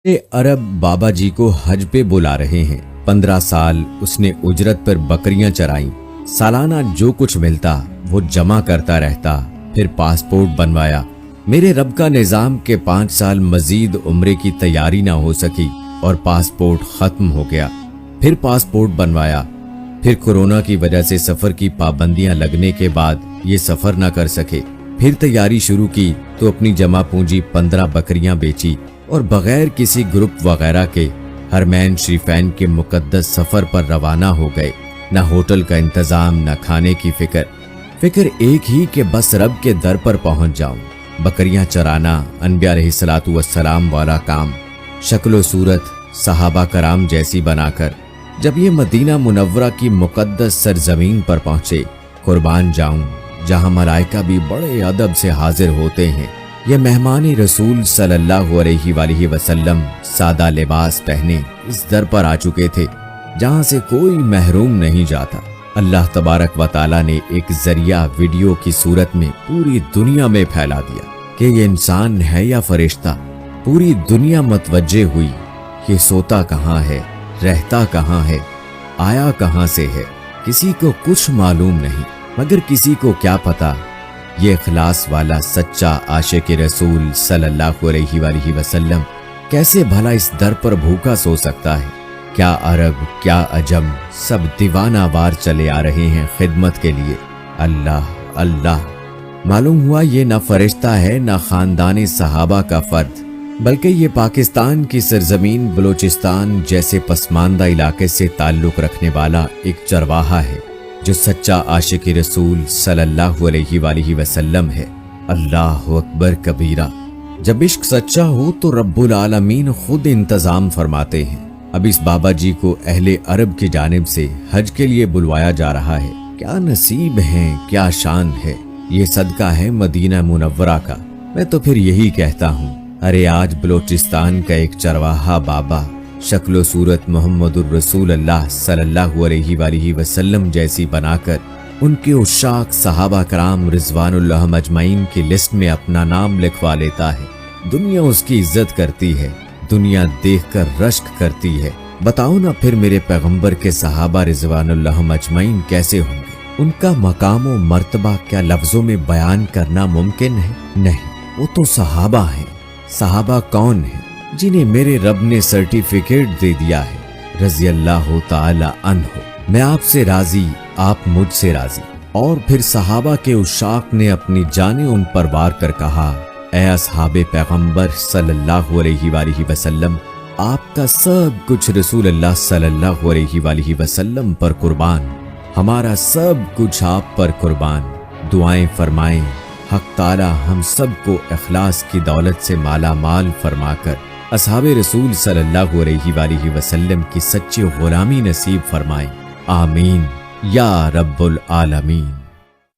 अरब बाबा जी को हज पे बुला रहे हैं। 15 साल उसने उजरत पर बकरियां चराई। सालाना जो कुछ मिलता वो जमा करता रहता। फिर पासपोर्ट बनवाया। मेरे रब का निजाम के 5 साल मजीद उम्रे की तैयारी ना हो सकी और पासपोर्ट खत्म हो गया। फिर पासपोर्ट बनवाया। फिर कोरोना की वजह से सफर की पाबंदियां लगने के बाद ये सफर ना कर सके। फिर तैयारी शुरू की तो अपनी जमा पूंजी 15 बकरियां बेची और बगैर किसी ग्रुप वगैरह के हरमैन शरीफैन के मुकद्दस सफर पर रवाना हो गए। न होटल का इंतजाम, न खाने की फिक्र एक ही कि बस रब के दर पर पहुंच जाऊं। बकरियां चराना अनबिया अलैहिस्सलातु वस्सलाम वाला काम, शक्लो सूरत सहाबा कराम जैसी बनाकर जब ये मदीना मुनव्वरा की मुकद्दस सरजमीन पर पहुंचे, कुर्बान जाऊं जहां मलाइका भी बड़े अदब से हाजिर होते हैं। ये मेहमान रसूल सल्लल्लाहु अलैहि वसल्लम सादा लिबास पहने इस दर पर आ चुके थे जहां से कोई महरूम नहीं जाता। अल्लाह तबारक व तआला ने एक जरिया वीडियो की सूरत में पूरी दुनिया में फैला दिया कि ये इंसान है या फरिश्ता। पूरी दुनिया मतवज्जे हुई। ये सोता कहाँ है, रहता कहाँ है, आया कहाँ से है, किसी को कुछ मालूम नहीं। मगर किसी को क्या पता ये इखलास वाला सच्चा आशिक रसूल सल्लल्लाहु अलैहि वसल्लम कैसे भला इस दर पर भूखा सो सकता है। क्या अरब, क्या अजम, सब दीवाना वार चले आ रहे हैं खिदमत के लिए। अल्लाह अल्लाह। मालूम हुआ ये ना फरिश्ता है, ना खानदानी सहाबा का फर्द, बल्कि ये पाकिस्तान की सरजमीन बलोचिस्तान जैसे पसमानदा इलाके से ताल्लुक रखने वाला एक चरवाहा है जो सच्चा आशिक रसूल सल्लल्लाहु अलैहि वसल्लम है। अल्लाहु अकबर कबीरा। जब इश्क सच्चा हो तो रब्बुल आलमीन खुद इंतजाम फरमाते हैं। अब इस बाबा जी को अहले अरब की जानिब से हज के लिए बुलवाया जा रहा है। क्या नसीब है, क्या शान है। ये सदका है मदीना मुनव्वरा का। मैं तो फिर यही कहता हूँ, अरे आज बलोचिस्तान का एक चरवाहा बाबा शक्लो सूरत मोहम्मदुर रसूलुल्लाह सल्लल्लाहु अलैहि वसल्लम जैसी बनाकर उनके उशाक सहाबा कराम रिजवानुल्लाह अजमईन की लिस्ट में अपना नाम लिखवा लेता है। दुनिया उसकी इज्जत करती है, दुनिया देखकर रश्क करती है। बताओ ना फिर मेरे पैगंबर के सहाबा रिजवानुल्लाह अजमईन कैसे होंगे। उनका मकाम व मर्तबा क्या लफ्जों में बयान करना मुमकिन है? नहीं, वो तो सहाबा हैं। सहाबा कौन है? जिन्हें मेरे रब ने सर्टिफिकेट दे दिया है, रज़ी अल्लाह ताला अन्हु। मैं आपसे राजी, आप मुझसे राजी। और फिर सहाबा के उशाक ने अपनी जाने उन पर वार कर कहा, ऐ असहाबे पैगंबर सल्लल्लाहु अलैहि वसल्लम, आपका सब कुछ रसूलुल्लाह सल्लल्लाहु अलैहि वसल्लम पर कुर्बान। हमारा सब कुछ आप पर कुर्बान। दुआएं फरमाएं, हक ताला हम सबको इखलास की दौलत से माला माल फरमाकर असहाबे रसूल सल्लल्लाहु अलैहि वसल्लम की सच्ची गुलामी नसीब फरमाएं। आमीन या रब्बुल आलमीन।